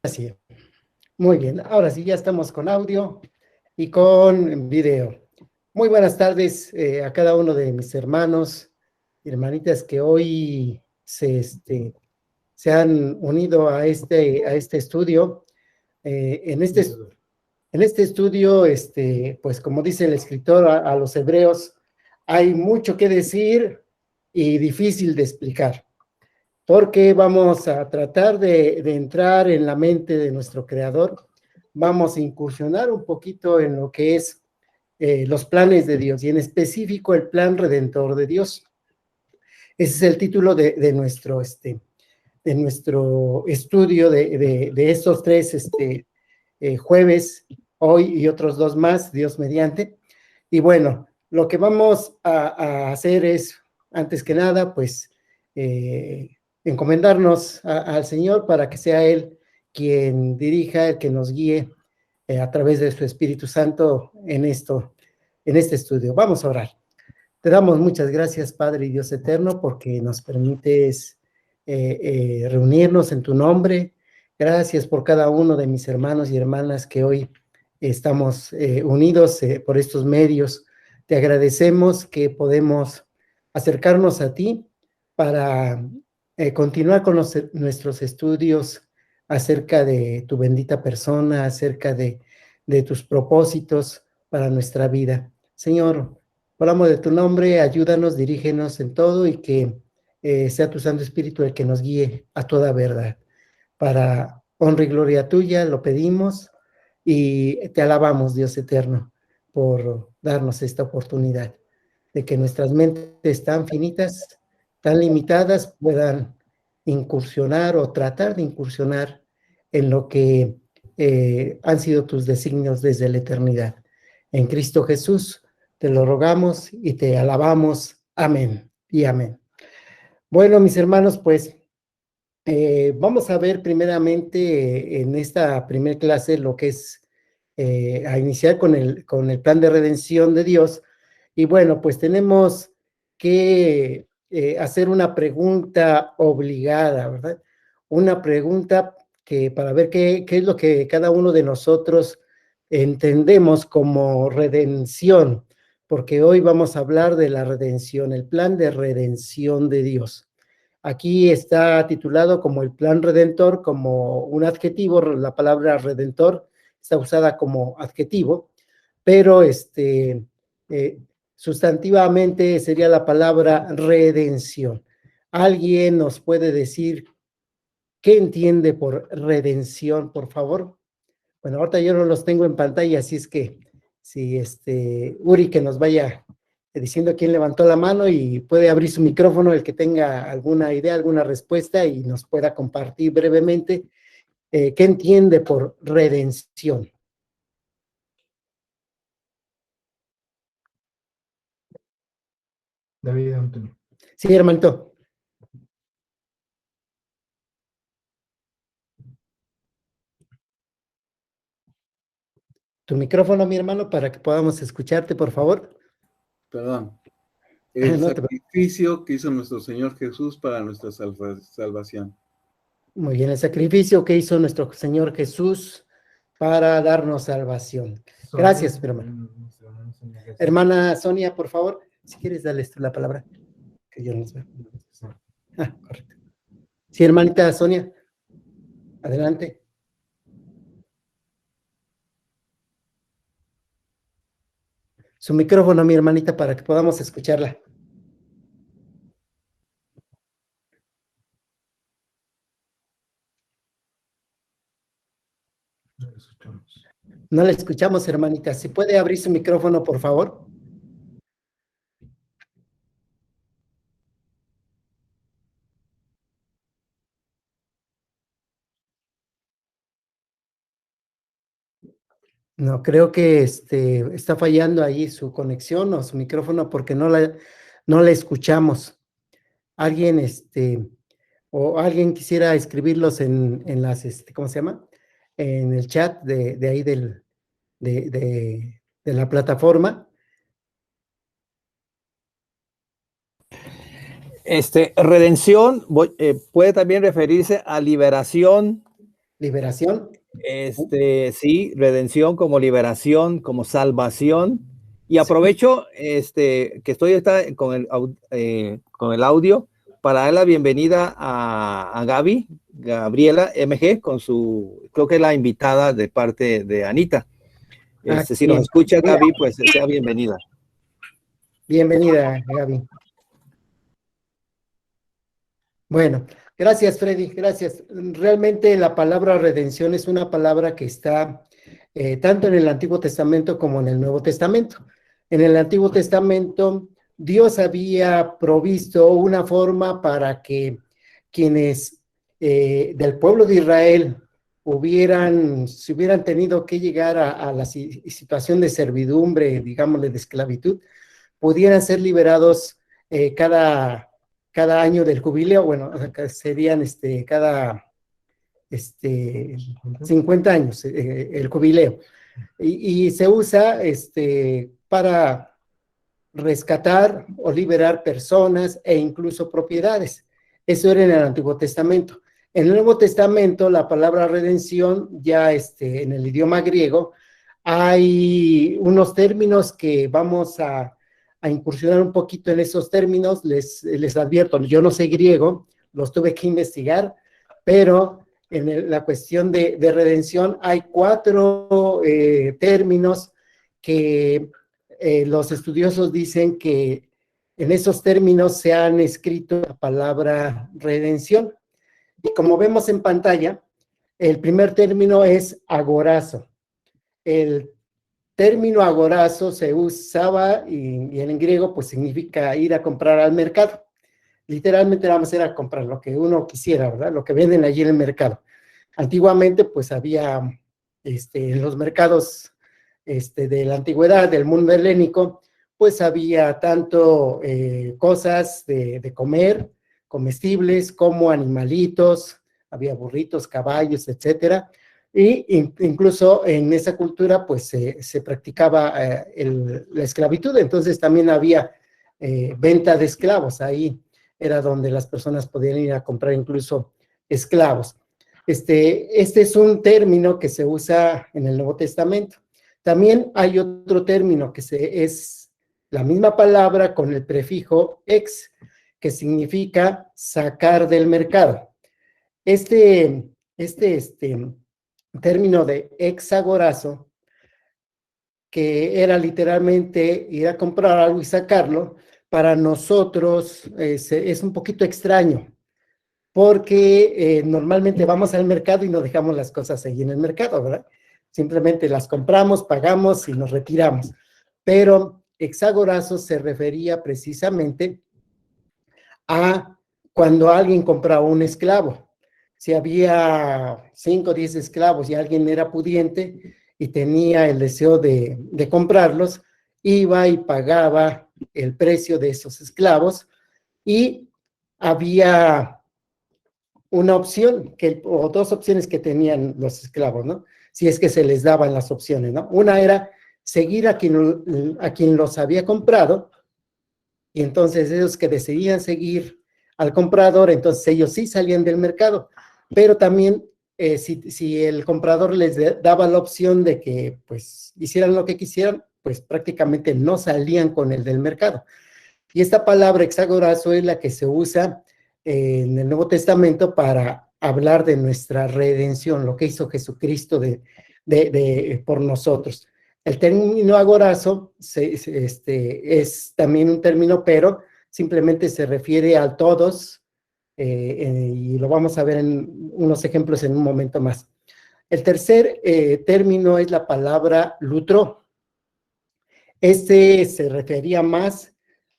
sí. Muy bien, ahora sí, ya estamos con audio y con video. Muy buenas tardes a cada uno de mis hermanos y hermanitas que hoy se han unido a este estudio. En este estudio, pues como dice el escritor a los hebreos, hay mucho que decir y difícil de explicar, porque vamos a tratar de entrar en la mente de nuestro Creador, vamos a incursionar un poquito en lo que es los planes de Dios y en específico el plan redentor de Dios. Ese es el título de nuestro estudio de estos tres jueves, hoy y otros dos más, Dios mediante. Y bueno, lo que vamos a hacer es, antes que nada, pues, encomendarnos al Señor para que sea Él quien dirija, el que nos guíe a través de su Espíritu Santo en este estudio. Vamos a orar. Te damos muchas gracias, Padre y Dios eterno, porque nos permites reunirnos en tu nombre. Gracias por cada uno de mis hermanos y hermanas que hoy estamos unidos por estos medios. Te agradecemos que podemos acercarnos a ti para continuar con nuestros estudios acerca de tu bendita persona, acerca de tus propósitos para nuestra vida. Señor, oramos de tu nombre, ayúdanos, dirígenos en todo y que sea tu Santo Espíritu el que nos guíe a toda verdad. Para honra y gloria tuya lo pedimos y te alabamos, Dios eterno, por darnos esta oportunidad de que nuestras mentes tan finitas, tan limitadas, puedan incursionar o tratar de incursionar en lo que han sido tus designios desde la eternidad. En Cristo Jesús te lo rogamos y te alabamos. Amén y amén. Bueno, mis hermanos, pues vamos a ver primeramente en esta primera clase lo que es a iniciar con el plan de redención de Dios. Y bueno, pues tenemos que hacer una pregunta obligada, ¿verdad? Una pregunta que para ver qué es lo que cada uno de nosotros entendemos como redención, porque hoy vamos a hablar de la redención, el plan de redención de Dios. Aquí está titulado como el plan redentor, como un adjetivo. La palabra redentor está usada como adjetivo, pero sustantivamente sería la palabra redención. ¿Alguien nos puede decir qué entiende por redención, por favor? Bueno, ahorita yo no los tengo en pantalla, así es que si Uri que nos vaya diciendo quién levantó la mano y puede abrir su micrófono, el que tenga alguna idea, alguna respuesta y nos pueda compartir brevemente qué entiende por redención. David Antonio. Sí, hermanito. Tu micrófono, mi hermano, para que podamos escucharte, por favor. Perdón. El No sacrificio que hizo nuestro Señor Jesús para nuestra salvación. Muy bien, el sacrificio que hizo nuestro Señor Jesús para darnos salvación. Gracias, hermano. Hermana Sonia, por favor, si quieres darles tú la palabra, que yo no sé. Correcto. Sí, hermanita Sonia, adelante. Su micrófono, mi hermanita, para que podamos escucharla. No la escuchamos, hermanita. Si puede abrir su micrófono, por favor. No, creo que está fallando ahí su conexión o su micrófono porque no la escuchamos. Alguien, o alguien quisiera escribirlos en las, ¿cómo se llama? En el chat de ahí de la plataforma. Redención puede también referirse a liberación liberación. Sí, redención como liberación, como salvación. Y aprovecho que estoy con el audio para dar la bienvenida a Gabriela MG, creo que es la invitada de parte de Anita. Si nos escucha Gaby, pues sea bienvenida. Bienvenida, Gaby. Bueno, gracias, Freddy, gracias. Realmente la palabra redención es una palabra que está tanto en el Antiguo Testamento como en el Nuevo Testamento. En el Antiguo Testamento, Dios había provisto una forma para que quienes del pueblo de Israel si hubieran tenido que llegar a la situación de servidumbre, digámosle, de esclavitud, pudieran ser liberados cada año del jubileo. Bueno, serían cada 50 años el jubileo. Y se usa para rescatar o liberar personas e incluso propiedades. Eso era en el Antiguo Testamento. En el Nuevo Testamento, la palabra redención, ya en el idioma griego, hay unos términos que vamos a incursionar un poquito en esos términos. Les advierto, yo no sé griego, los tuve que investigar, pero en la cuestión de redención hay 4 términos que los estudiosos dicen que en esos términos se han escrito la palabra redención. Y como vemos en pantalla, el primer término es agorazo. El término agorazo se usaba y en griego pues significa ir a comprar al mercado. Literalmente vamos a ir a comprar lo que uno quisiera, ¿verdad? Lo que venden allí en el mercado. Antiguamente pues había en los mercados de la antigüedad, del mundo helénico, pues había tanto cosas de comer, comestibles, como animalitos, había burritos, caballos, etcétera. Y incluso en esa cultura pues se practicaba la esclavitud, entonces también había venta de esclavos. Ahí era donde las personas podían ir a comprar incluso esclavos. Este es un término que se usa en el Nuevo Testamento. También hay otro término que es la misma palabra con el prefijo ex, que significa sacar del mercado. Este término de exagorazo, que era literalmente ir a comprar algo y sacarlo, para nosotros es un poquito extraño, porque normalmente vamos al mercado y no dejamos las cosas ahí en el mercado, ¿verdad? Simplemente las compramos, pagamos y nos retiramos. Pero exagorazo se refería precisamente a cuando alguien compraba un esclavo. Si había 5 o 10 esclavos y alguien era pudiente y tenía el deseo de comprarlos, iba y pagaba el precio de esos esclavos, y había una opción o 2 opciones que tenían los esclavos, ¿no? Si es que se les daban las opciones, ¿no? Una era seguir a quien los había comprado, y entonces esos que decidían seguir al comprador, entonces ellos sí salían del mercado. Pero también si el comprador les daba la opción de que pues hicieran lo que quisieran, pues prácticamente no salían con el del mercado. Y esta palabra exagorazo es la que se usa en el Nuevo Testamento para hablar de nuestra redención, lo que hizo Jesucristo por nosotros. El término agorazo es también un término, pero simplemente se refiere a todos, y lo vamos a ver en unos ejemplos en un momento más. El tercer término es la palabra lutró. Se refería más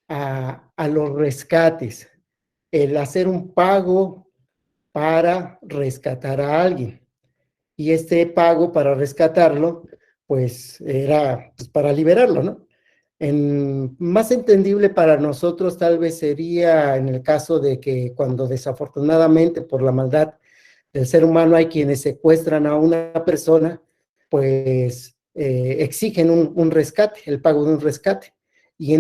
a los rescates, el hacer un pago para rescatar a alguien. Y este pago para rescatarlo, pues era pues, para liberarlo, ¿no? Más entendible para nosotros tal vez sería en el caso de que cuando desafortunadamente por la maldad del ser humano hay quienes secuestran a una persona, pues exigen un rescate, el pago de un rescate. Y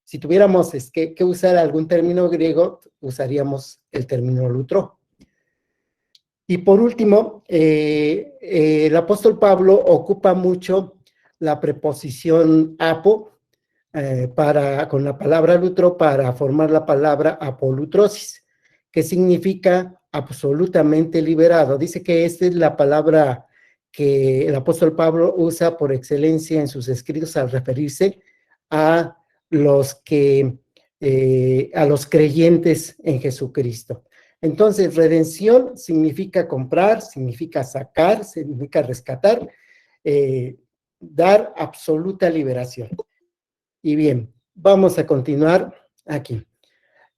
si tuviéramos que usar algún término griego, usaríamos el término lutró. Y por último, el apóstol Pablo ocupa mucho la preposición apo con la palabra lutro para formar la palabra apolutrosis, que significa absolutamente liberado. Dice que esta es la palabra que el apóstol Pablo usa por excelencia en sus escritos al referirse a los creyentes en Jesucristo. Entonces, redención significa comprar, significa sacar, significa rescatar, dar absoluta liberación. Y bien, vamos a continuar aquí.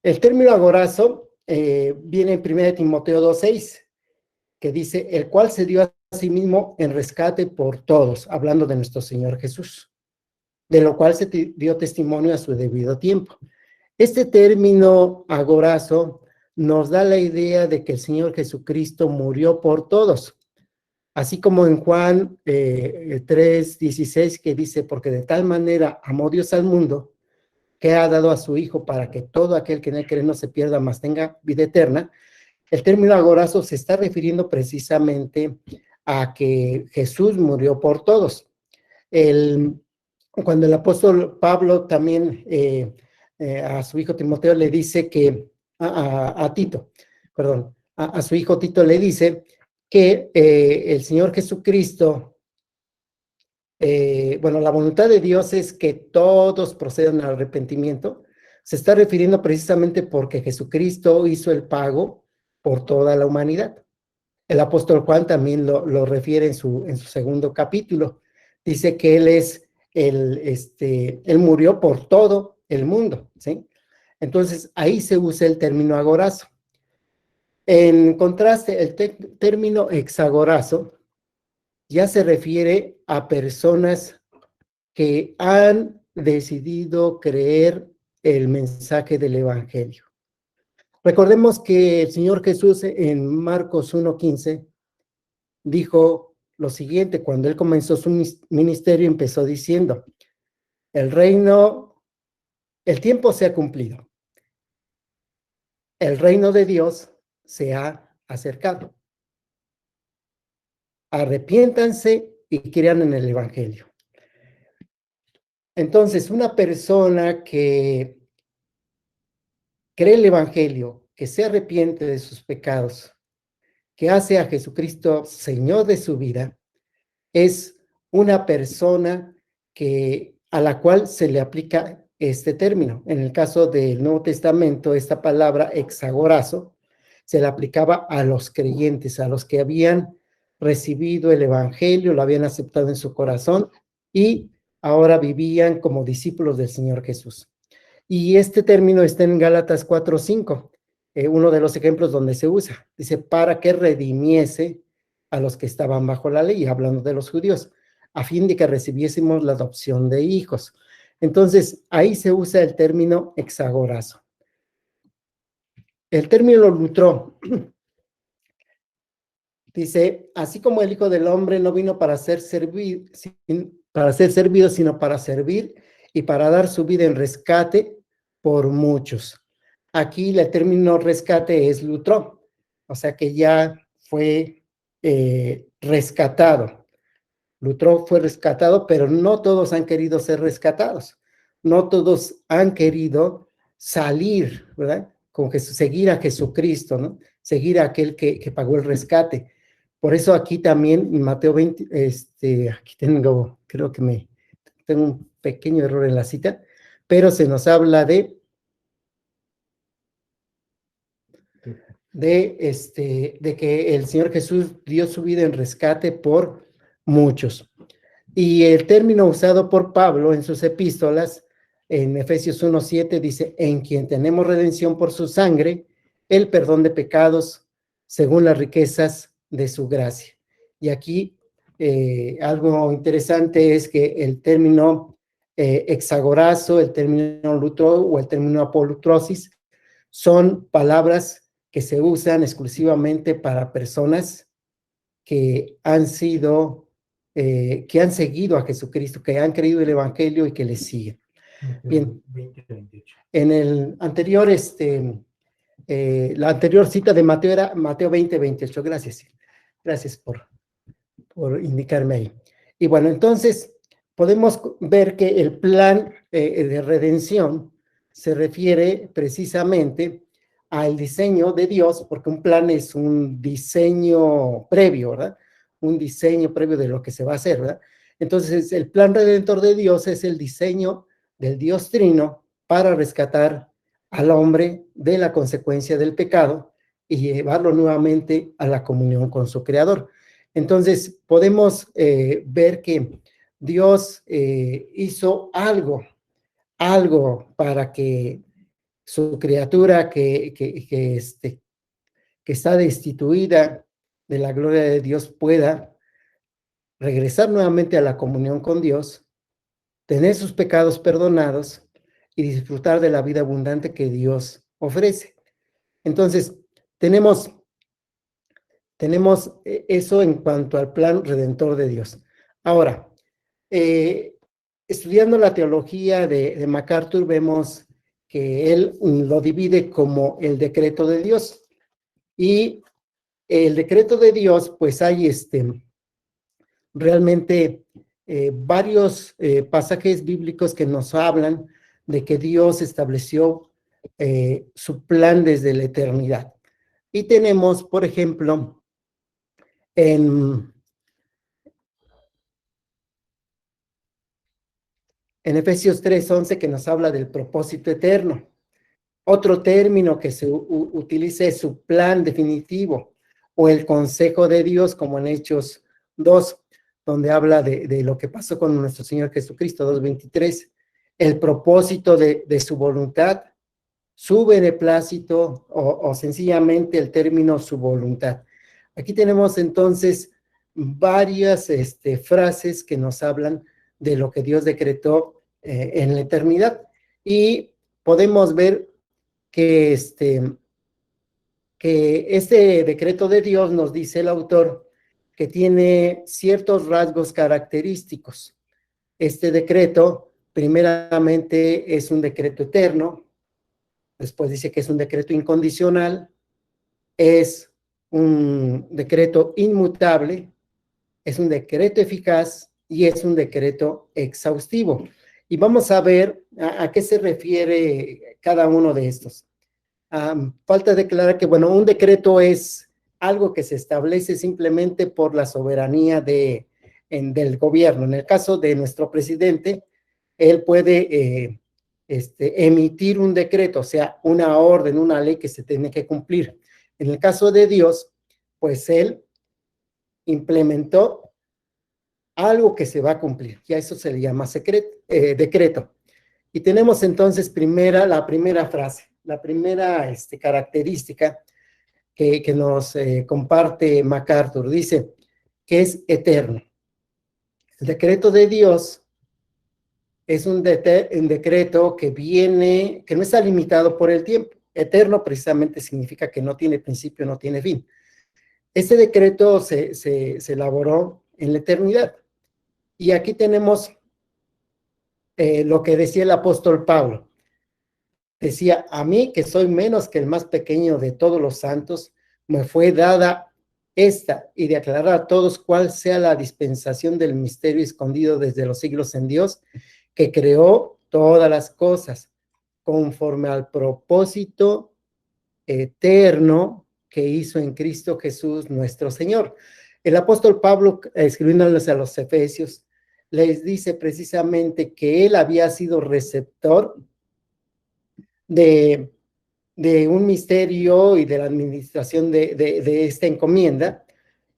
El término agorazo viene en 1 Timoteo 2:6, que dice, el cual se dio a sí mismo en rescate por todos, hablando de nuestro Señor Jesús, de lo cual se dio testimonio a su debido tiempo. Este término agorazo nos da la idea de que el Señor Jesucristo murió por todos, así como en Juan 3:16, que dice, porque de tal manera amó Dios al mundo, que ha dado a su Hijo para que todo aquel que en él cree no se pierda, mas tenga vida eterna. El término agorazo se está refiriendo precisamente a que Jesús murió por todos. Cuando el apóstol Pablo también a su hijo Timoteo le dice que, a Tito, perdón, a su hijo Tito le dice que el Señor Jesucristo, bueno, la voluntad de Dios es que todos procedan al arrepentimiento. Se está refiriendo precisamente porque Jesucristo hizo el pago por toda la humanidad. El apóstol Juan también lo refiere en su segundo capítulo. Dice que él murió por todo el mundo, ¿sí? Entonces, ahí se usa el término agorazo. En contraste, el término exagorazo ya se refiere a personas que han decidido creer el mensaje del Evangelio. Recordemos que el Señor Jesús en Marcos 1:15 dijo lo siguiente, cuando él comenzó su ministerio empezó diciendo, el tiempo se ha cumplido, el reino de Dios se ha acercado. Arrepiéntanse y crean en el Evangelio. Entonces, una persona que cree el Evangelio, que se arrepiente de sus pecados, que hace a Jesucristo Señor de su vida, es una persona a la cual se le aplica este término. En el caso del Nuevo Testamento, esta palabra exagorazo se le aplicaba a los creyentes, a los que habían recibido el Evangelio, lo habían aceptado en su corazón y ahora vivían como discípulos del Señor Jesús. Y este término está en Gálatas 4:5, uno de los ejemplos donde se usa. Dice, para que redimiese a los que estaban bajo la ley, hablando de los judíos, a fin de que recibiésemos la adopción de hijos. Entonces, ahí se usa el término exagorazo. El término lutro dice, así como el Hijo del Hombre no vino para ser servido, sino para servir y para dar su vida en rescate por muchos. Aquí el término rescate es lutro, o sea que ya fue rescatado. Lutro fue rescatado, pero no todos han querido ser rescatados. No todos han querido salir, ¿verdad? Con Jesús, seguir a Jesucristo, ¿no? Seguir a aquel que pagó el rescate. Por eso aquí también en Mateo 20, aquí creo que tengo un pequeño error en la cita, pero se nos habla de que el Señor Jesús dio su vida en rescate por muchos. Y el término usado por Pablo en sus epístolas, en Efesios 1:7, dice, en quien tenemos redención por su sangre, el perdón de pecados, según las riquezas de su gracia. Y aquí algo interesante es que el término exagorazo, el término lutro o el término apolutrosis son palabras que se usan exclusivamente para personas que han seguido a Jesucristo, que han creído el Evangelio y que le siguen. Bien, en el anterior la anterior cita de Mateo era Mateo 20:28. Gracias. Gracias por indicarme ahí. Y bueno, entonces podemos ver que el plan de redención se refiere precisamente al diseño de Dios, porque un plan es un diseño previo, ¿verdad? Un diseño previo de lo que se va a hacer, ¿verdad? Entonces, el plan redentor de Dios es el diseño del Dios Trino para rescatar al hombre de la consecuencia del pecado y llevarlo nuevamente a la comunión con su Creador. Entonces, podemos ver que Dios hizo algo para que su criatura que está destituida de la gloria de Dios pueda regresar nuevamente a la comunión con Dios, tener sus pecados perdonados y disfrutar de la vida abundante que Dios ofrece. Entonces, tenemos eso en cuanto al plan redentor de Dios. Ahora, estudiando la teología de MacArthur, vemos que él lo divide como el decreto de Dios. Y el decreto de Dios, pues hay realmente varios pasajes bíblicos que nos hablan de que Dios estableció su plan desde la eternidad. Y tenemos, por ejemplo, en Efesios 3:11, que nos habla del propósito eterno. Otro término que se utiliza es su plan definitivo, o el consejo de Dios, como en Hechos 2, donde habla de lo que pasó con nuestro Señor Jesucristo, 2:23, el propósito de su voluntad, su beneplácito, o sencillamente el término su voluntad. Aquí tenemos entonces varias frases que nos hablan de lo que Dios decretó en la eternidad, y podemos ver que este decreto de Dios, nos dice el autor, que tiene ciertos rasgos característicos. Este decreto, primeramente, es un decreto eterno. Después dice que es un decreto incondicional, es un decreto inmutable, es un decreto eficaz y es un decreto exhaustivo. Y vamos a ver a qué se refiere cada uno de estos. Falta declarar que, bueno, un decreto es algo que se establece simplemente por la soberanía del gobierno. En el caso de nuestro presidente, él puede emitir un decreto, o sea, una orden, una ley que se tiene que cumplir. En el caso de Dios, pues él implementó algo que se va a cumplir, y a eso se le llama decreto. Y tenemos entonces la primera frase, la primera característica que nos comparte MacArthur. Dice que es eterno. El decreto de Dios es un decreto que no está limitado por el tiempo. Eterno precisamente significa que no tiene principio, no tiene fin. Este decreto se elaboró en la eternidad. Y aquí tenemos lo que decía el apóstol Pablo. Decía: a mí, que soy menos que el más pequeño de todos los santos, me fue dada esta, y de aclarar a todos cuál sea la dispensación del misterio escondido desde los siglos en Dios, que creó todas las cosas, conforme al propósito eterno que hizo en Cristo Jesús nuestro Señor. El apóstol Pablo, escribiéndoles a los Efesios, les dice precisamente que él había sido receptor de un misterio y de la administración de esta encomienda,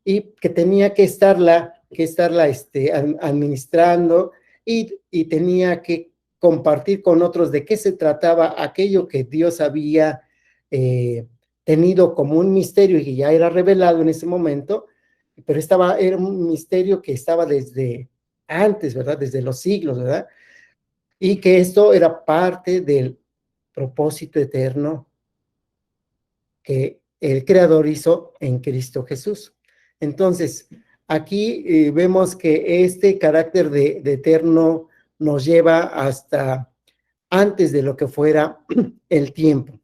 y que tenía que estarla administrando, y tenía que compartir con otros de qué se trataba aquello que Dios había tenido como un misterio y que ya era revelado en ese momento, pero era un misterio que estaba desde antes, ¿verdad? Desde los siglos, ¿verdad? Y que esto era parte del propósito eterno que el Creador hizo en Cristo Jesús. Entonces, aquí vemos que este carácter de eterno nos lleva hasta antes de lo que fuera el tiempo.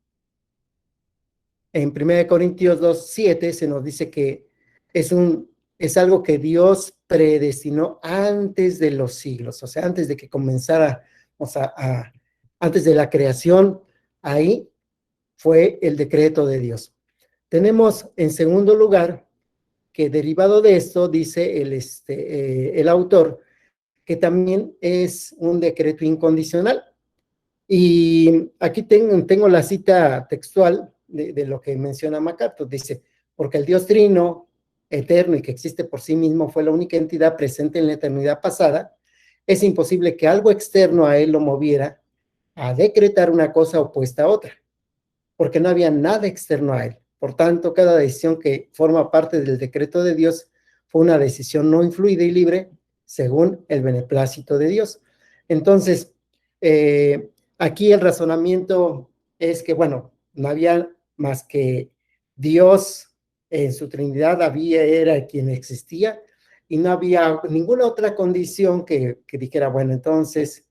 en 1 Corintios 2:7 se nos dice que es algo que Dios predestinó antes de los siglos, o sea, antes de que comenzara, o sea, antes de la creación, ahí fue el decreto de Dios. Tenemos en segundo lugar que derivado de esto, dice el autor, que también es un decreto incondicional. Y aquí tengo la cita textual de lo que menciona MacArthur. Dice, porque el Dios trino, eterno y que existe por sí mismo, fue la única entidad presente en la eternidad pasada, es imposible que algo externo a él lo moviera a decretar una cosa opuesta a otra, porque no había nada externo a él. Por tanto, cada decisión que forma parte del decreto de Dios fue una decisión no influida y libre según el beneplácito de Dios. Entonces, aquí el razonamiento es que, bueno, no había más que Dios en su Trinidad, era quien existía, y no había ninguna otra condición que dijera, bueno, entonces,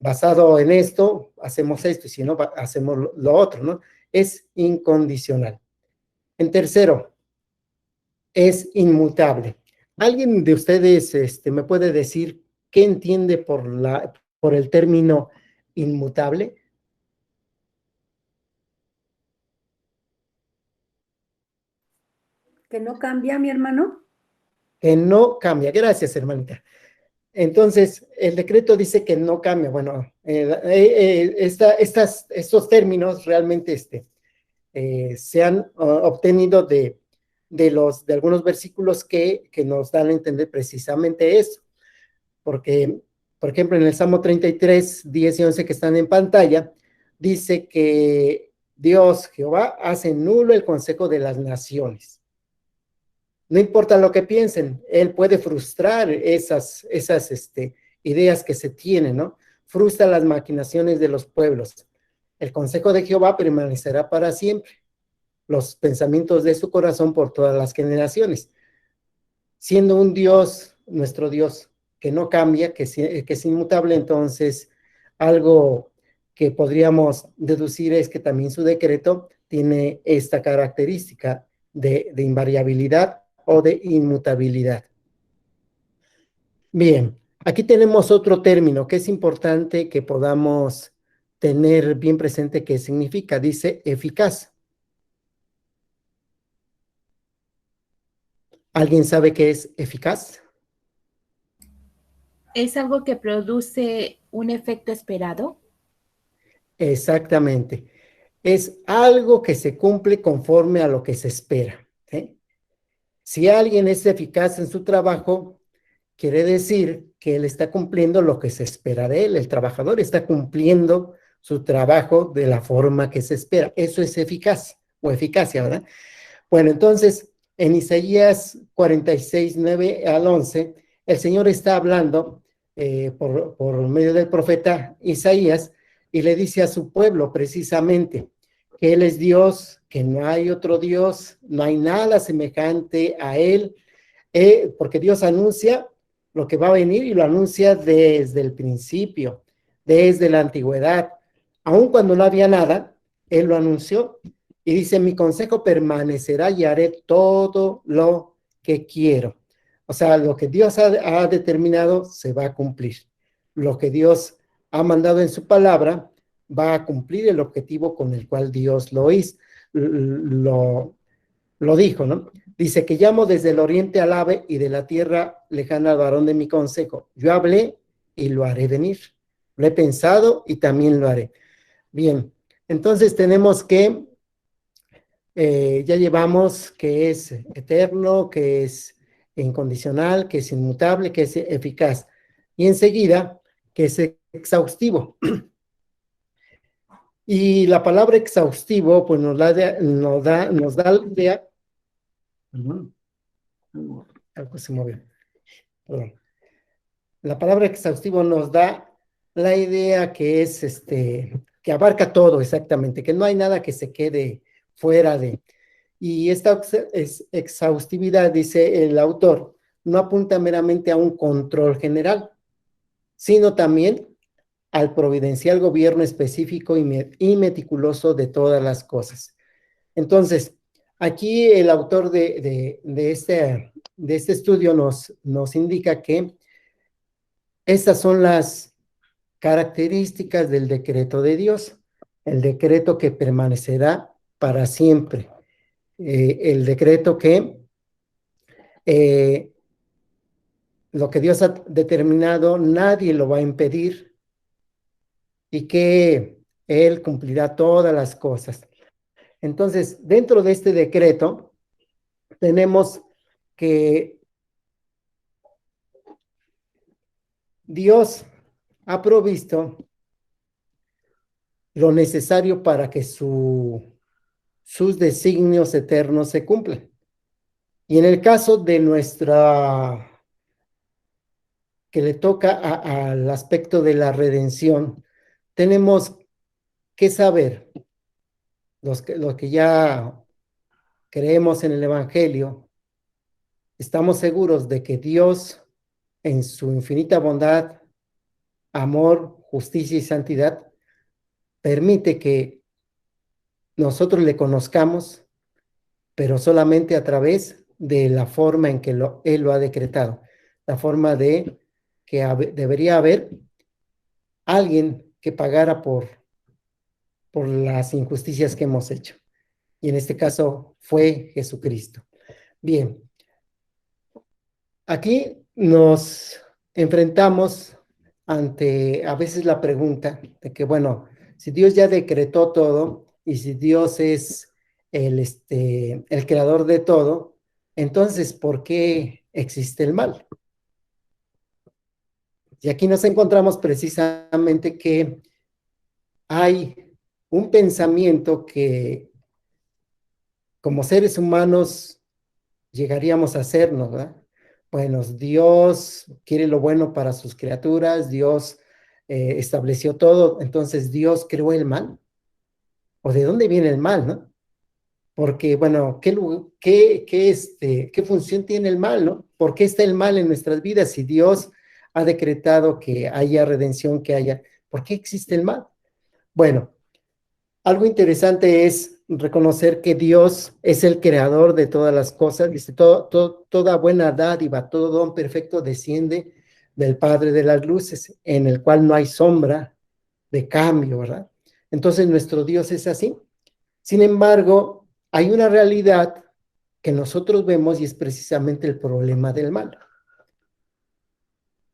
basado en esto, hacemos esto, y si no, hacemos lo otro, ¿no? Es incondicional. En tercero, es inmutable. ¿Alguien de ustedes me puede decir qué entiende por el término inmutable? ¿Que no cambia, mi hermano? Que no cambia. Gracias, hermanita. Entonces, el decreto dice que no cambia. Bueno, estos términos realmente se han obtenido de algunos versículos que nos dan a entender precisamente eso. Porque, por ejemplo, en el Salmo 33, 10 y 11 que están en pantalla, dice que Dios, Jehová, hace nulo el consejo de las naciones. No importa lo que piensen, Él puede frustrar esas ideas que se tienen, ¿no? Frustra las maquinaciones de los pueblos. El consejo de Jehová permanecerá para siempre. Los pensamientos de su corazón por todas las generaciones. Siendo un Dios, nuestro Dios, que no cambia, que es inmutable, entonces algo que podríamos deducir es que también su decreto tiene esta característica de invariabilidad o de inmutabilidad. Bien, aquí tenemos otro término que es importante que podamos tener bien presente qué significa. Dice eficaz. ¿Alguien sabe qué es eficaz? ¿Es algo que produce un efecto esperado? Exactamente. Es algo que se cumple conforme a lo que se espera, ¿sí? Si alguien es eficaz en su trabajo, quiere decir que él está cumpliendo lo que se espera de él. El trabajador está cumpliendo su trabajo de la forma que se espera. Eso es eficaz o eficacia, ¿verdad? Bueno, entonces, en Isaías 46, 9 al 11, el Señor está hablando por medio del profeta Isaías y le dice a su pueblo precisamente que Él es Dios, que no hay otro Dios, no hay nada semejante a Él, porque Dios anuncia lo que va a venir y lo anuncia desde el principio, desde la antigüedad. Aun cuando no había nada, Él lo anunció y dice, mi consejo permanecerá y haré todo lo que quiero. O sea, lo que Dios ha determinado se va a cumplir. Lo que Dios ha mandado en su palabra va a cumplir el objetivo con el cual Dios lo hizo, lo dijo, ¿no? Dice que llamo desde el oriente al ave y de la tierra lejana al varón de mi consejo. Yo hablé y lo haré venir. Lo he pensado y también lo haré. Bien, entonces tenemos que ya llevamos que es eterno, que es incondicional, que es inmutable, que es eficaz. Y enseguida, que es exhaustivo. Y la palabra exhaustivo, pues nos da la idea. Algo se movió. Perdón. La palabra exhaustivo nos da la idea que es que abarca todo exactamente, que no hay nada que se quede fuera de. Y esta exhaustividad, dice el autor, no apunta meramente a un control general, sino también al providencial gobierno específico y meticuloso de todas las cosas. Entonces, aquí el autor de este estudio nos indica que estas son las características del decreto de Dios, el decreto que permanecerá para siempre, el decreto que lo que Dios ha determinado nadie lo va a impedir y que Él cumplirá todas las cosas. Entonces, dentro de este decreto tenemos que Dios ha provisto lo necesario para que sus designios eternos se cumplan. Y en el caso de que le toca al aspecto de la redención, tenemos que saber, los que ya creemos en el Evangelio, estamos seguros de que Dios, en su infinita bondad, amor, justicia y santidad, permite que nosotros le conozcamos, pero solamente a través de la forma en que Él lo ha decretado, la forma de que debería haber alguien que pagara por las injusticias que hemos hecho. Y en este caso fue Jesucristo. Bien, aquí nos enfrentamos ante a veces la pregunta de que, bueno, si Dios ya decretó todo y si Dios es el creador de todo, entonces, ¿por qué existe el mal? Y aquí nos encontramos precisamente que hay un pensamiento que como seres humanos llegaríamos a hacernos, ¿verdad? Bueno, Dios quiere lo bueno para sus criaturas, Dios estableció todo, entonces Dios creó el mal. ¿O de dónde viene el mal, no? Porque, bueno, ¿qué función tiene el mal, no? ¿Por qué está el mal en nuestras vidas si Dios ha decretado que haya redención, que haya? ¿Por qué existe el mal? Bueno, algo interesante es reconocer que Dios es el creador de todas las cosas. Dice, toda buena dádiva, todo don perfecto desciende del Padre de las luces, en el cual no hay sombra de cambio, ¿verdad? Entonces nuestro Dios es así. Sin embargo, hay una realidad que nosotros vemos y es precisamente el problema del mal.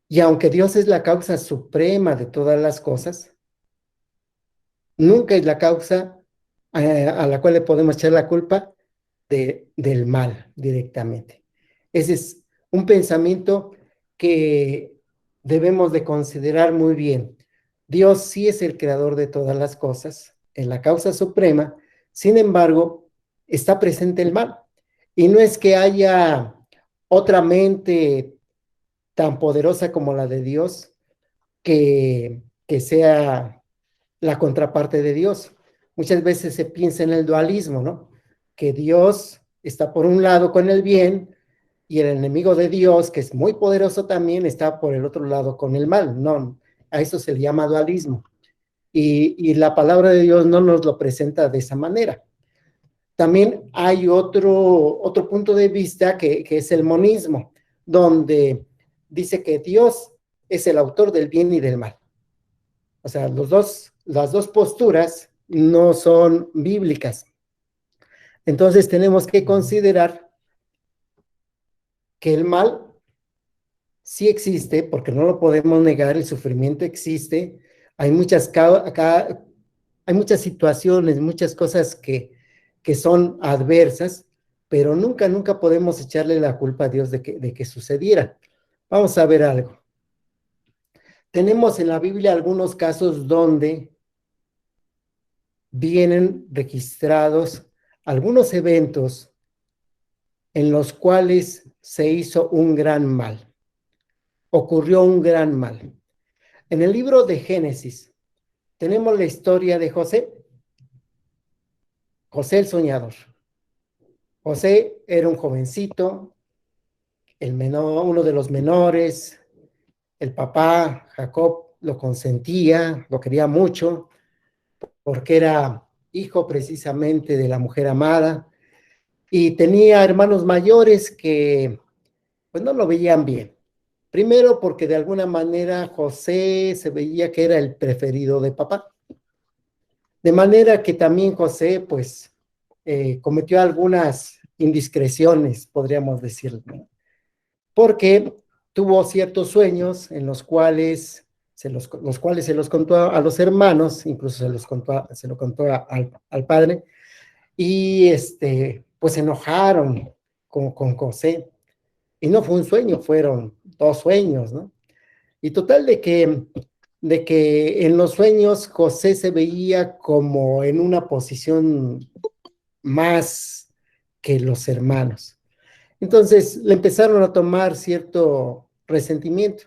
Y aunque Dios es la causa suprema de todas las cosas, nunca es la causa a la cual le podemos echar la culpa del mal directamente. Ese es un pensamiento que debemos de considerar muy bien. Dios sí es el creador de todas las cosas, es la causa suprema, sin embargo, está presente el mal. Y no es que haya otra mente tan poderosa como la de Dios que sea la contraparte de Dios. Muchas veces se piensa en el dualismo, ¿no? Que Dios está por un lado con el bien y el enemigo de Dios, que es muy poderoso también, está por el otro lado con el mal. No, a eso se le llama dualismo. Y la palabra de Dios no nos lo presenta de esa manera. También hay otro punto de vista que es el monismo, donde dice que Dios es el autor del bien y del mal. O sea, las dos posturas no son bíblicas. Entonces tenemos que considerar que el mal sí existe, porque no lo podemos negar, el sufrimiento existe. Hay hay muchas situaciones, muchas cosas que son adversas, pero nunca podemos echarle la culpa a Dios de que sucediera. Vamos a ver algo. Tenemos en la Biblia algunos casos donde vienen registrados algunos eventos en los cuales se hizo un gran mal, ocurrió un gran mal. En el libro de Génesis tenemos la historia de José el soñador. José era un jovencito, uno de los menores, el papá, Jacob, lo consentía, lo quería mucho, porque era hijo precisamente de la mujer amada, y tenía hermanos mayores que pues no lo veían bien. Primero porque de alguna manera José se veía que era el preferido de papá. De manera que también José pues cometió algunas indiscreciones, podríamos decirlo, ¿no? Porque tuvo ciertos sueños en los cuales se los contó a los hermanos, incluso se lo contó al padre, y pues se enojaron con José. Y no fue un sueño, fueron 2 sueños, ¿no? Y total de que en los sueños José se veía como en una posición más que los hermanos. Entonces le empezaron a tomar cierto resentimiento.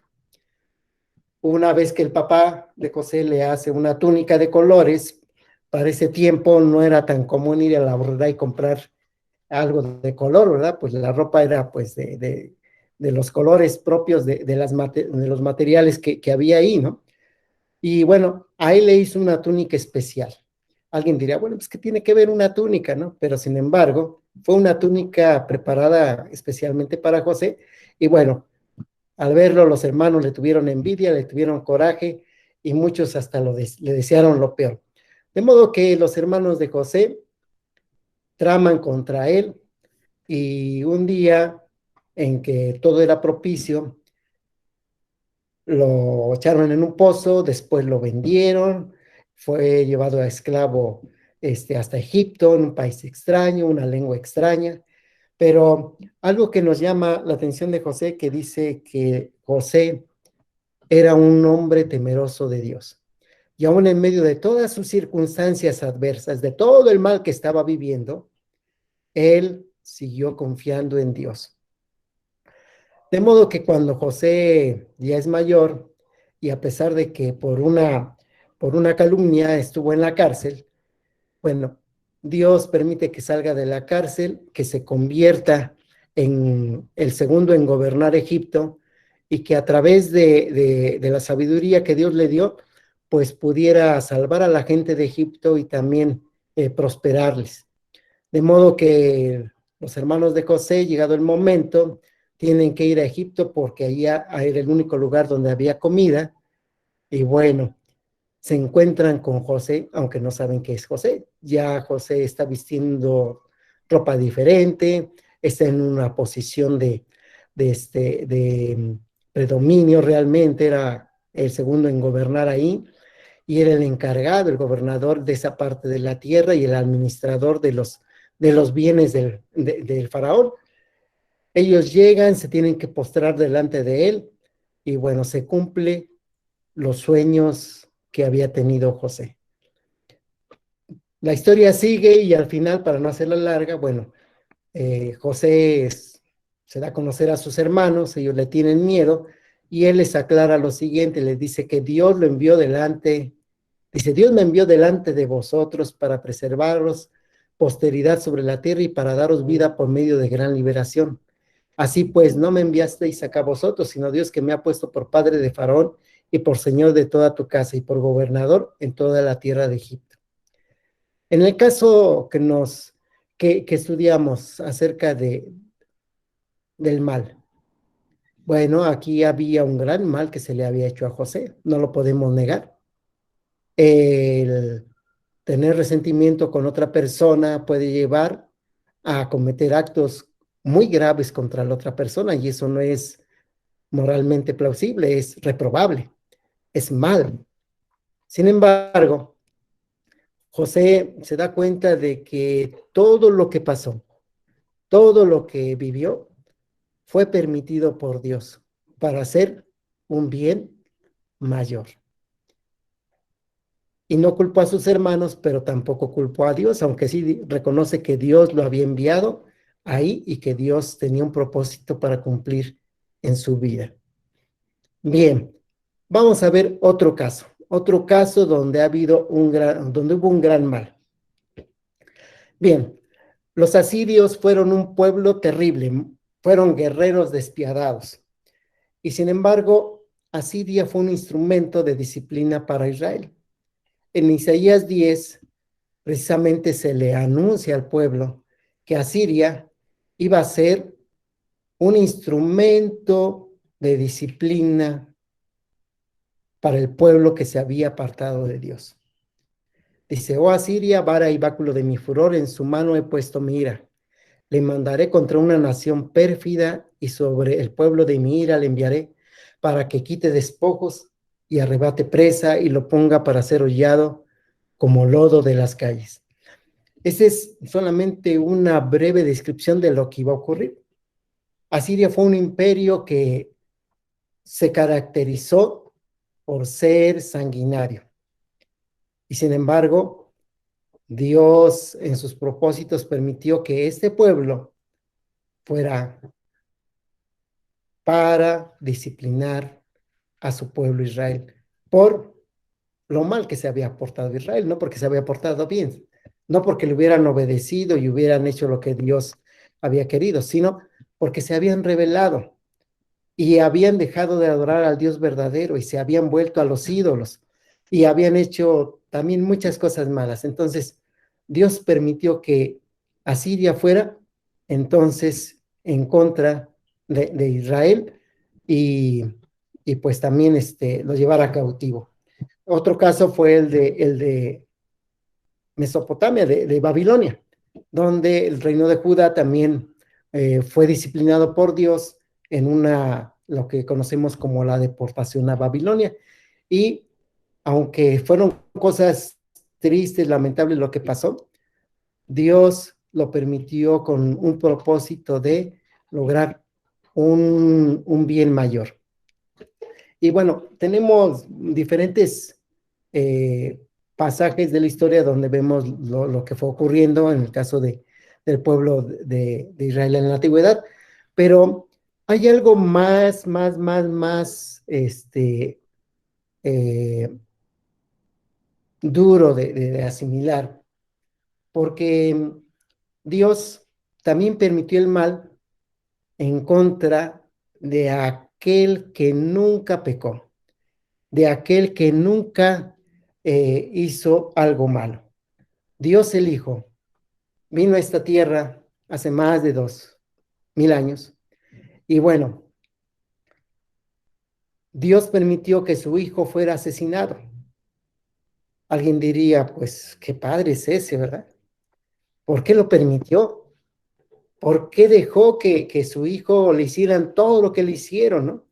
Una vez que el papá de José le hace una túnica de colores, para ese tiempo no era tan común ir a la borrera y comprar algo de color, ¿verdad? Pues la ropa era pues de los colores propios de los materiales que había ahí, ¿no? Y bueno, a él le hizo una túnica especial. Alguien diría, bueno, pues ¿qué tiene que ver una túnica, no? Pero sin embargo, fue una túnica preparada especialmente para José. Y bueno, al verlo, los hermanos le tuvieron envidia, le tuvieron coraje y muchos hasta le desearon lo peor. De modo que los hermanos de José traman contra él y un día en que todo era propicio, lo echaron en un pozo, después lo vendieron, fue llevado a esclavo hasta Egipto, en un país extraño, una lengua extraña, pero algo que nos llama la atención de José, que dice que José era un hombre temeroso de Dios. Y aún en medio de todas sus circunstancias adversas, de todo el mal que estaba viviendo, él siguió confiando en Dios. De modo que cuando José ya es mayor, y a pesar de que por una calumnia estuvo en la cárcel, bueno, Dios permite que salga de la cárcel, que se convierta en el segundo en gobernar Egipto, y que a través de la sabiduría que Dios le dio, pues pudiera salvar a la gente de Egipto y también prosperarles. De modo que los hermanos de José, llegado el momento, tienen que ir a Egipto porque allá era el único lugar donde había comida. Y bueno, se encuentran con José, aunque no saben qué es José. Ya José está vistiendo ropa diferente, está en una posición de predominio realmente, era el segundo en gobernar ahí, y era el encargado, el gobernador de esa parte de la tierra y el administrador de los bienes del faraón. Ellos llegan, se tienen que postrar delante de él, y bueno, se cumple los sueños que había tenido José. La historia sigue y al final, para no hacerla larga, bueno, José se da a conocer a sus hermanos, ellos le tienen miedo y él les aclara lo siguiente, les dice que Dios lo envió delante, dice, Dios me envió delante de vosotros para preservaros posteridad sobre la tierra y para daros vida por medio de gran liberación. Así pues, no me enviasteis acá vosotros, sino Dios que me ha puesto por padre de Faraón y por señor de toda tu casa y por gobernador en toda la tierra de Egipto. En el caso que estudiamos acerca del mal, bueno, aquí había un gran mal que se le había hecho a José, no lo podemos negar. El tener resentimiento con otra persona puede llevar a cometer actos muy graves contra la otra persona y eso no es moralmente plausible, es reprobable, es mal. Sin embargo, José se da cuenta de que todo lo que pasó, todo lo que vivió, fue permitido por Dios para hacer un bien mayor. Y no culpó a sus hermanos, pero tampoco culpó a Dios, aunque sí reconoce que Dios lo había enviado ahí y que Dios tenía un propósito para cumplir en su vida. Bien, vamos a ver otro caso donde donde hubo un gran mal. Bien, los asirios fueron un pueblo terrible, fueron guerreros despiadados. Y sin embargo, Asiria fue un instrumento de disciplina para Israel. En Isaías 10, precisamente se le anuncia al pueblo que Asiria iba a ser un instrumento de disciplina para el pueblo que se había apartado de Dios. Dice, oh Asiria, vara y báculo de mi furor, en su mano he puesto mi ira. Le mandaré contra una nación pérfida y sobre el pueblo de mi ira le enviaré para que quite despojos y arrebate presa y lo ponga para ser hollado como lodo de las calles. Esa es solamente una breve descripción de lo que iba a ocurrir. Asiria fue un imperio que se caracterizó por ser sanguinario. Y sin embargo, Dios en sus propósitos permitió que este pueblo fuera para disciplinar a su pueblo Israel por lo mal que se había portado Israel, no porque se había portado bien, no porque le hubieran obedecido y hubieran hecho lo que Dios había querido, sino porque se habían rebelado y habían dejado de adorar al Dios verdadero y se habían vuelto a los ídolos y habían hecho también muchas cosas malas. Entonces, Dios permitió que Asiria fuera entonces en contra de Israel y pues también lo llevara cautivo. Otro caso fue el de Mesopotamia, de Babilonia, donde el reino de Judá también fue disciplinado por Dios en lo que conocemos como la deportación a Babilonia. Y aunque fueron cosas tristes, lamentables lo que pasó, Dios lo permitió con un propósito de lograr un bien mayor. Y bueno, tenemos diferentes pasajes de la historia donde vemos lo que fue ocurriendo en el caso del pueblo de Israel en la antigüedad, pero hay algo más duro de asimilar, porque Dios también permitió el mal en contra de aquel que nunca pecó, de aquel que nunca hizo algo malo. Dios el Hijo vino a esta tierra hace más de 2000 años y bueno, Dios permitió que su Hijo fuera asesinado. Alguien diría, pues, qué padre es ese, ¿verdad? ¿Por qué lo permitió? ¿Por qué dejó que su Hijo le hicieran todo lo que le hicieron, no?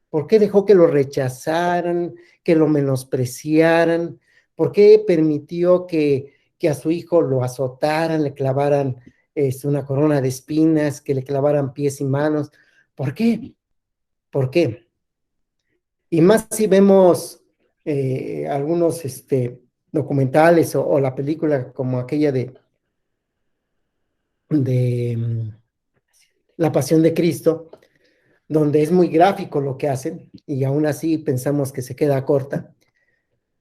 ¿Por qué dejó que lo rechazaran, que lo menospreciaran? ¿Por qué permitió que a su hijo lo azotaran, le clavaran una corona de espinas, que le clavaran pies y manos? ¿Por qué? ¿Por qué? Y más si vemos algunos documentales o la película como aquella de La Pasión de Cristo, donde es muy gráfico lo que hacen y aún así pensamos que se queda corta.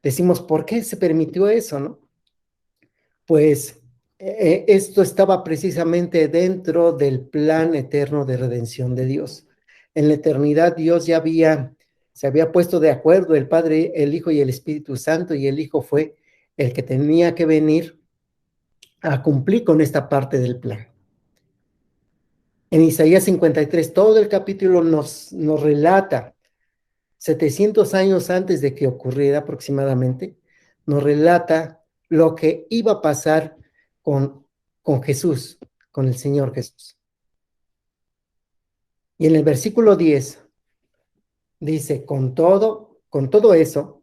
Decimos, ¿por qué se permitió eso, no? Pues esto estaba precisamente dentro del plan eterno de redención de Dios. En la eternidad Dios ya se había puesto de acuerdo el Padre, el Hijo y el Espíritu Santo, y el Hijo fue el que tenía que venir a cumplir con esta parte del plan. En Isaías 53, todo el capítulo nos relata 700 años antes de que ocurriera aproximadamente, nos relata lo que iba a pasar con Jesús, con el Señor Jesús. Y en el versículo 10 dice, con todo eso,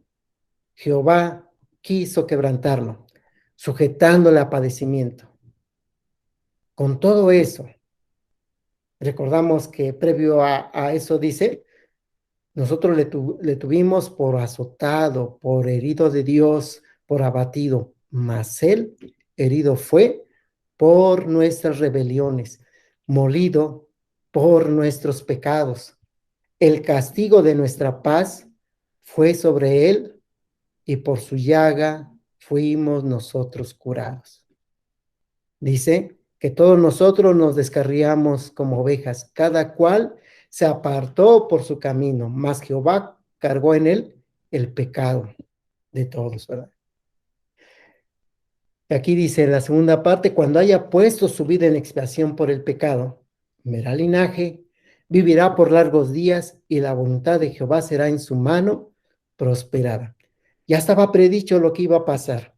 Jehová quiso quebrantarlo, sujetándole a padecimiento. Con todo eso, recordamos que previo a eso dice, nosotros le tuvimos por azotado, por herido de Dios, por abatido, mas él herido fue por nuestras rebeliones, molido por nuestros pecados. El castigo de nuestra paz fue sobre él y por su llaga fuimos nosotros curados. Dice que todos nosotros nos descarriamos como ovejas, cada cual se apartó por su camino, mas Jehová cargó en él el pecado de todos, ¿verdad? Aquí dice en la segunda parte, cuando haya puesto su vida en expiación por el pecado, verá linaje, vivirá por largos días y la voluntad de Jehová será en su mano prosperada. Ya estaba predicho lo que iba a pasar.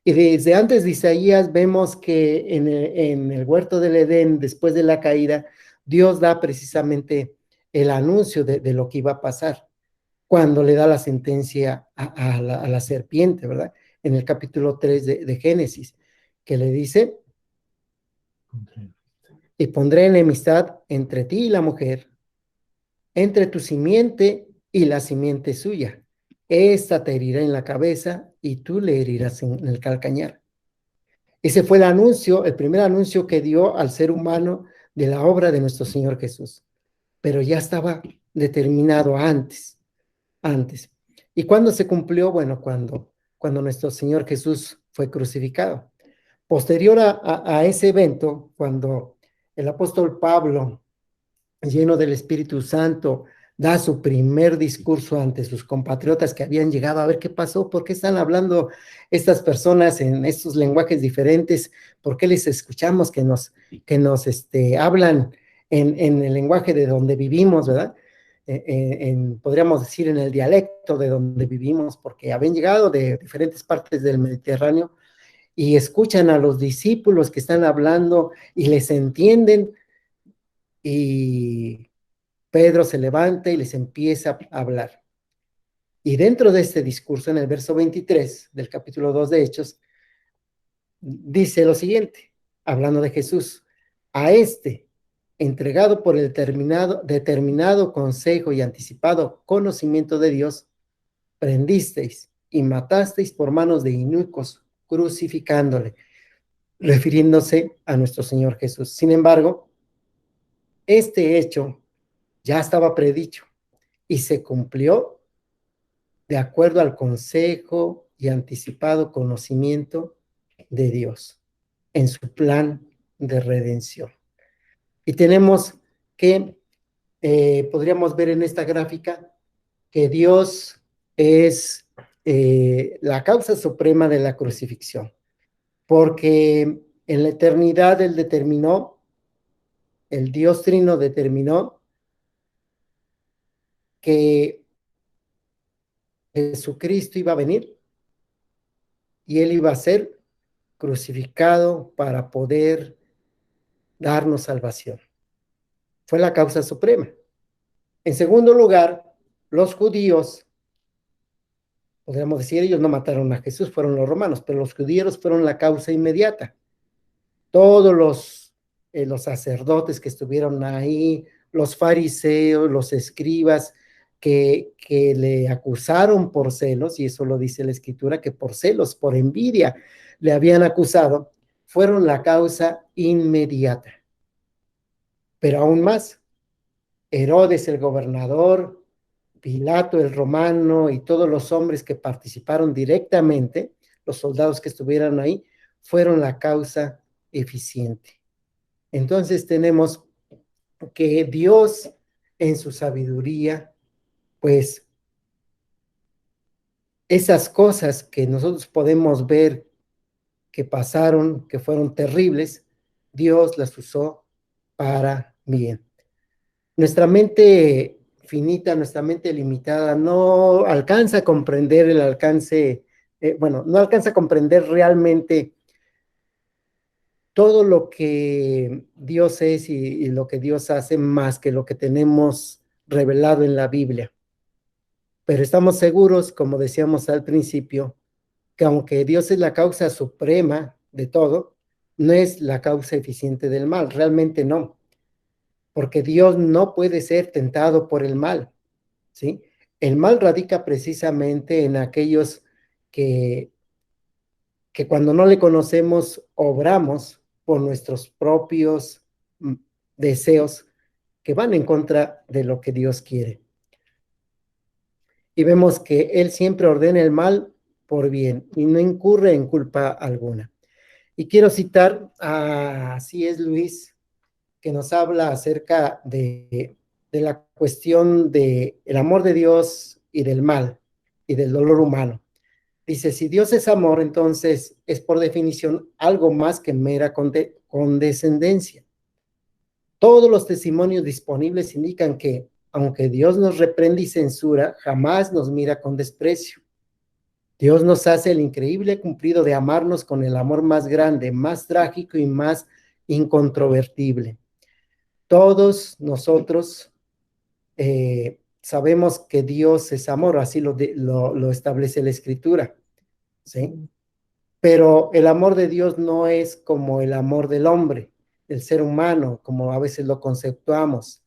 Y desde antes de Isaías vemos que en el huerto del Edén, después de la caída, Dios da precisamente el anuncio de lo que iba a pasar cuando le da la sentencia a la serpiente, ¿verdad? En el capítulo 3 de Génesis, que le dice, y pondré enemistad entre ti y la mujer, entre tu simiente y la simiente suya. Esta te herirá en la cabeza y tú le herirás en el calcañar. Ese fue el anuncio, el primer anuncio que dio al ser humano de la obra de nuestro Señor Jesús. Pero ya estaba determinado antes. ¿Y cuándo se cumplió? Bueno, cuando nuestro Señor Jesús fue crucificado. Posterior a ese evento, cuando el apóstol Pablo, lleno del Espíritu Santo, da su primer discurso ante sus compatriotas que habían llegado a ver qué pasó, por qué están hablando estas personas en estos lenguajes diferentes, por qué les escuchamos que nos hablan en el lenguaje de donde vivimos, ¿verdad? Podríamos decir en el dialecto de donde vivimos, porque habían llegado de diferentes partes del Mediterráneo y escuchan a los discípulos que están hablando y les entienden, y Pedro se levanta y les empieza a hablar. Y dentro de este discurso, en el verso 23 del capítulo 2 de Hechos, dice lo siguiente, hablando de Jesús: a este, entregado por el determinado consejo y anticipado conocimiento de Dios, prendisteis y matasteis por manos de inicuos, crucificándole, refiriéndose a nuestro Señor Jesús. Sin embargo, este hecho ya estaba predicho y se cumplió de acuerdo al consejo y anticipado conocimiento de Dios en su plan de redención. Y tenemos que, podríamos ver en esta gráfica, que Dios es la causa suprema de la crucifixión, porque en la eternidad Él determinó, el Dios Trino determinó que Jesucristo iba a venir y Él iba a ser crucificado para poder darnos salvación. Fue la causa suprema. En segundo lugar, los judíos, podríamos decir, ellos no mataron a Jesús, fueron los romanos, pero los judíos fueron la causa inmediata. Todos los sacerdotes que estuvieron ahí, los fariseos, los escribas, que le acusaron por celos, y eso lo dice la Escritura, que por celos, por envidia, le habían acusado, fueron la causa inmediata. Pero aún más, Herodes el gobernador, Pilato el romano y todos los hombres que participaron directamente, los soldados que estuvieron ahí, fueron la causa eficiente. Entonces tenemos que Dios en su sabiduría, pues esas cosas que nosotros podemos ver que pasaron, que fueron terribles, Dios las usó para bien. Nuestra mente finita, nuestra mente limitada, no alcanza a comprender el alcance, no alcanza a comprender realmente todo lo que Dios es y lo que Dios hace, más que lo que tenemos revelado en la Biblia. Pero estamos seguros, como decíamos al principio, que aunque Dios es la causa suprema de todo, no es la causa eficiente del mal, realmente no, porque Dios no puede ser tentado por el mal, ¿sí? El mal radica precisamente en aquellos que cuando no le conocemos, obramos por nuestros propios deseos que van en contra de lo que Dios quiere. Y vemos que Él siempre ordena el mal por bien y no incurre en culpa alguna. Y quiero citar a C.S. Lewis, que nos habla acerca de la cuestión del amor de Dios y del mal y del dolor humano. Dice, si Dios es amor, entonces es por definición algo más que mera condescendencia. Todos los testimonios disponibles indican que, aunque Dios nos reprende y censura, jamás nos mira con desprecio. Dios nos hace el increíble cumplido de amarnos con el amor más grande, más trágico y más incontrovertible. Todos nosotros sabemos que Dios es amor, así lo establece la Escritura, ¿sí? Pero el amor de Dios no es como el amor del hombre, del ser humano, como a veces lo conceptuamos,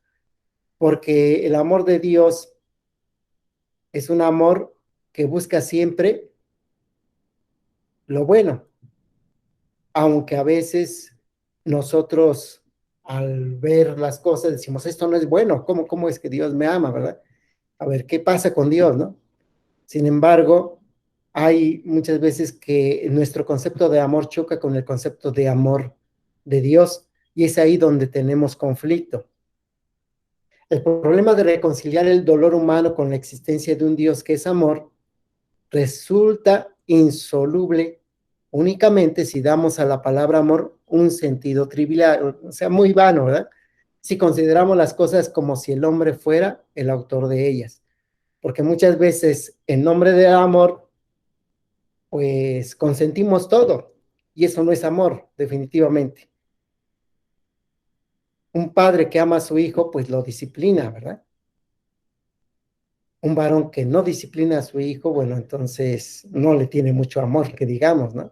porque el amor de Dios es un amor que busca siempre lo bueno, aunque a veces nosotros al ver las cosas decimos, esto no es bueno, ¿cómo es que Dios me ama, verdad? A ver, ¿qué pasa con Dios, no? Sin embargo, hay muchas veces que nuestro concepto de amor choca con el concepto de amor de Dios y es ahí donde tenemos conflicto. El problema de reconciliar el dolor humano con la existencia de un Dios que es amor resulta insoluble únicamente si damos a la palabra amor un sentido trivial, o sea, muy vano, ¿verdad? Si consideramos las cosas como si el hombre fuera el autor de ellas, porque muchas veces en nombre del amor, pues consentimos todo, y eso no es amor, definitivamente. Un padre que ama a su hijo, pues lo disciplina, ¿verdad? Un varón que no disciplina a su hijo, bueno, entonces no le tiene mucho amor, que digamos, ¿no?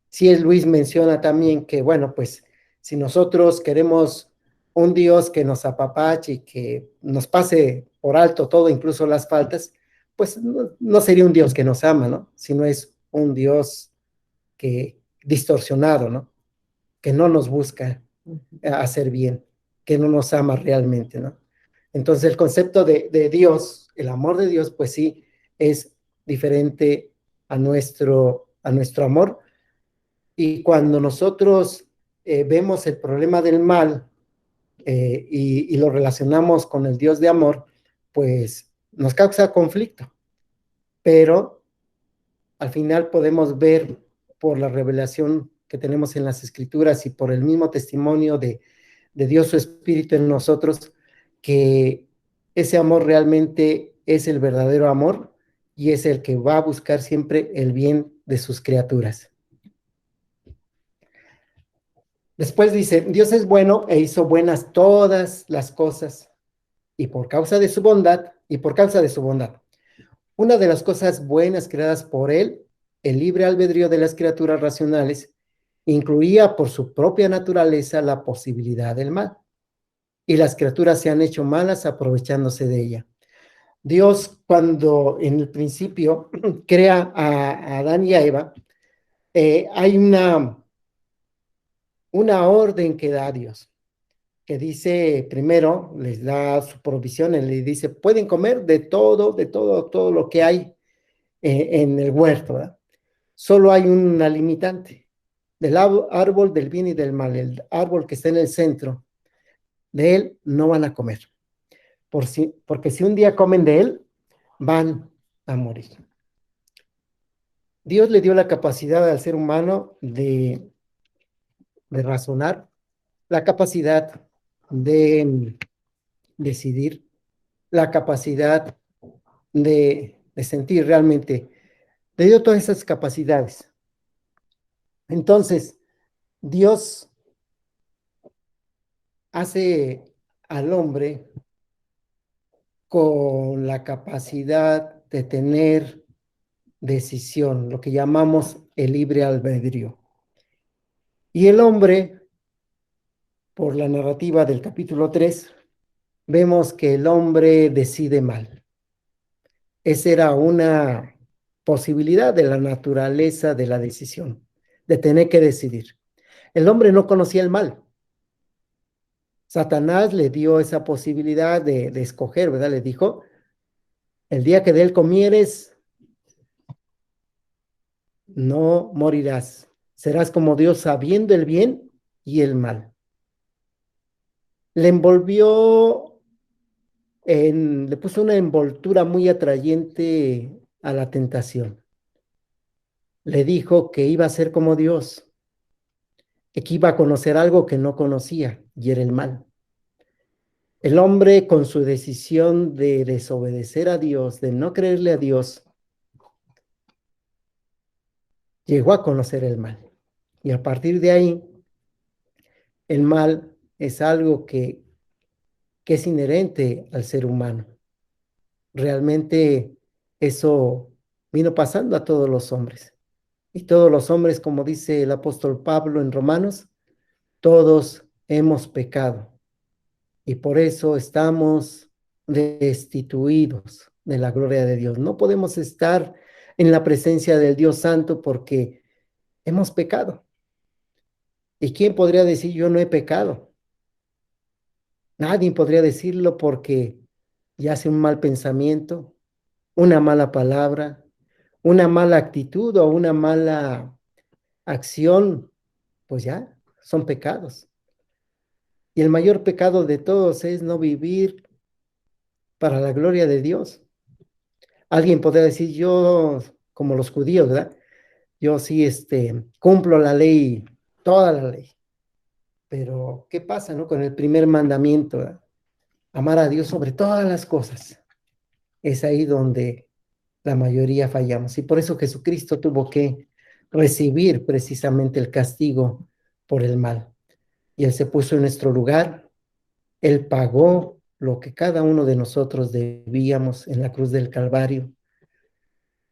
Sí, Luis menciona también que, bueno, pues si nosotros queremos un Dios que nos apapache y que nos pase por alto todo, incluso las faltas, pues no sería un Dios que nos ama, ¿no? Sino es un Dios que distorsionado, ¿no? Que no nos busca hacer bien, que no nos ama realmente, ¿no? Entonces el concepto de Dios, el amor de Dios, pues sí, es diferente a nuestro amor. Y cuando nosotros vemos el problema del mal y lo relacionamos con el Dios de amor, pues nos causa conflicto. Pero al final podemos ver por la revelación que tenemos en las Escrituras y por el mismo testimonio de Dios su Espíritu en nosotros, que ese amor realmente es el verdadero amor y es el que va a buscar siempre el bien de sus criaturas. Después dice, Dios es bueno e hizo buenas todas las cosas, y por causa de su bondad, una de las cosas buenas creadas por él, el libre albedrío de las criaturas racionales, incluía por su propia naturaleza la posibilidad del mal, y las criaturas se han hecho malas aprovechándose de ella. Dios, cuando en el principio crea a Adán y a Eva, hay una orden que da Dios, que dice, primero les da su provisión, y le dice, pueden comer de todo lo que hay en el huerto, ¿verdad? Solo hay una limitante, del árbol del bien y del mal, el árbol que está en el centro, de él no van a comer, porque si un día comen de él, van a morir. Dios le dio la capacidad al ser humano de razonar, la capacidad de decidir, la capacidad de sentir realmente. Le dio todas esas capacidades. Entonces, Dios hace al hombre con la capacidad de tener decisión, lo que llamamos el libre albedrío. Y el hombre, por la narrativa del capítulo 3, vemos que el hombre decide mal. Esa era una posibilidad de la naturaleza de la decisión, de tener que decidir. El hombre no conocía el mal. Satanás le dio esa posibilidad de escoger, ¿verdad? Le dijo, el día que de él comieres, no morirás. Serás como Dios sabiendo el bien y el mal. Le envolvió le puso una envoltura muy atrayente a la tentación. Le dijo que iba a ser como Dios, que iba a conocer algo que no conocía, y era el mal. El hombre, con su decisión de desobedecer a Dios, de no creerle a Dios, llegó a conocer el mal. Y a partir de ahí, el mal es algo que es inherente al ser humano. Realmente eso vino pasando a todos los hombres. Y todos los hombres, como dice el apóstol Pablo en Romanos, todos hemos pecado. Y por eso estamos destituidos de la gloria de Dios. No podemos estar en la presencia del Dios Santo porque hemos pecado. ¿Y quién podría decir yo no he pecado? Nadie podría decirlo porque ya hace un mal pensamiento, una mala palabra, una mala actitud o una mala acción, pues ya son pecados. Y el mayor pecado de todos es no vivir para la gloria de Dios. Alguien podría decir, yo, como los judíos, ¿verdad? Yo sí, cumplo la ley, toda la ley. Pero, ¿qué pasa, no? Con el primer mandamiento, ¿verdad? Amar a Dios sobre todas las cosas. Es ahí donde la mayoría fallamos. Y por eso Jesucristo tuvo que recibir precisamente el castigo por el mal. Y Él se puso en nuestro lugar. Él pagó lo que cada uno de nosotros debíamos en la cruz del Calvario.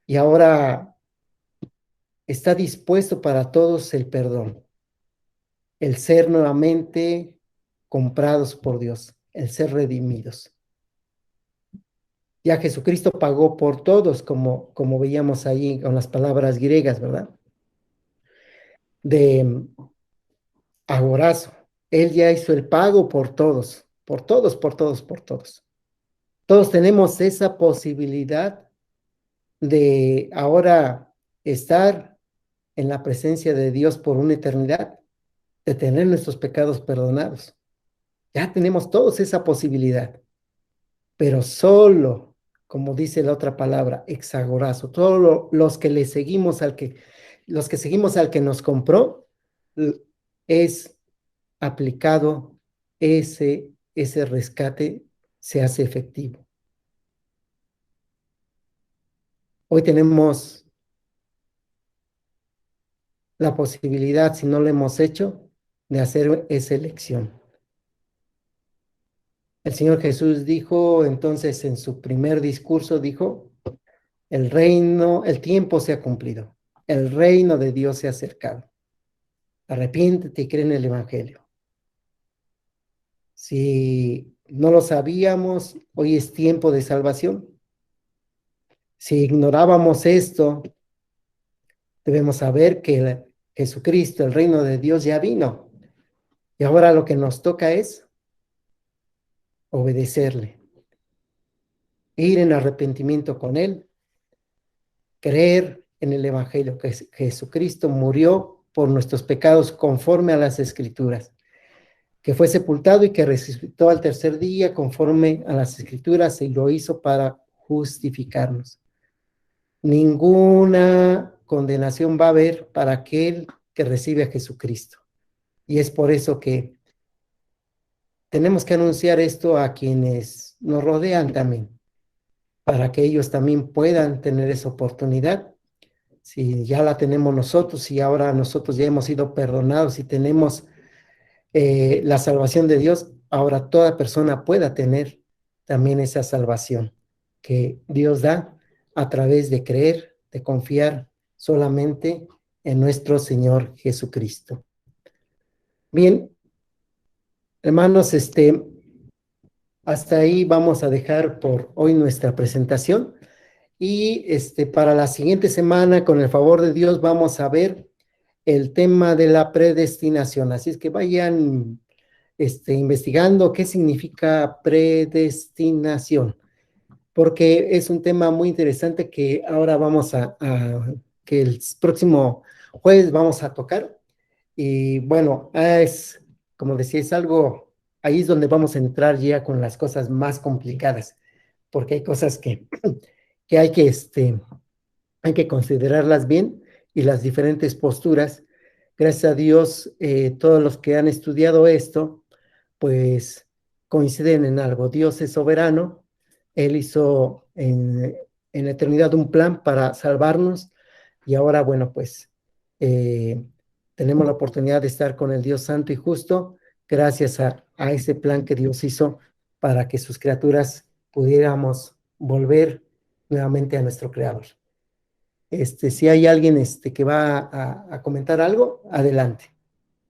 Y ahora está dispuesto para todos el perdón, el ser nuevamente comprados por Dios, el ser redimidos. Ya Jesucristo pagó por todos, como veíamos ahí con las palabras griegas, ¿verdad? De agorazo. Él ya hizo el pago por todos, por todos, por todos, por todos. Todos tenemos esa posibilidad de ahora estar en la presencia de Dios por una eternidad, de tener nuestros pecados perdonados. Ya tenemos todos esa posibilidad, pero solo, como dice la otra palabra, exagorazo, todos los que le seguimos los que seguimos al que nos compró, es aplicado ese rescate, se hace efectivo. Hoy tenemos la posibilidad, si no lo hemos hecho, de hacer esa elección. El Señor Jesús dijo entonces en su primer discurso, dijo, el reino, el tiempo se ha cumplido, el reino de Dios se ha acercado. Arrepiéntete y cree en el Evangelio. Si no lo sabíamos, hoy es tiempo de salvación. Si ignorábamos esto, debemos saber que Jesucristo, el reino de Dios, ya vino. Y ahora lo que nos toca es obedecerle, ir en arrepentimiento con Él, creer en el Evangelio, que Jesucristo murió por nuestros pecados conforme a las Escrituras, que fue sepultado y que resucitó al tercer día conforme a las Escrituras y lo hizo para justificarnos. Ninguna condenación va a haber para aquel que recibe a Jesucristo. Y es por eso que tenemos que anunciar esto a quienes nos rodean también, para que ellos también puedan tener esa oportunidad. Si ya la tenemos nosotros y ahora nosotros ya hemos sido perdonados y tenemos la salvación de Dios, ahora toda persona pueda tener también esa salvación que Dios da a través de creer, de confiar solamente en nuestro Señor Jesucristo. Bien, hermanos, hasta ahí vamos a dejar por hoy nuestra presentación y para la siguiente semana, con el favor de Dios, vamos a ver el tema de la predestinación. Así es que vayan investigando qué significa predestinación, porque es un tema muy interesante que ahora vamos que el próximo jueves vamos a tocar. Y bueno, como decía, es algo ahí es donde vamos a entrar ya con las cosas más complicadas, porque hay cosas que hay que considerarlas bien y las diferentes posturas. Gracias a Dios, todos los que han estudiado esto, pues coinciden en algo. Dios es soberano, Él hizo en la eternidad un plan para salvarnos y ahora, bueno, pues tenemos la oportunidad de estar con el Dios Santo y Justo gracias a ese plan que Dios hizo para que sus criaturas pudiéramos volver nuevamente a nuestro Creador. Si hay alguien que va a comentar algo, adelante.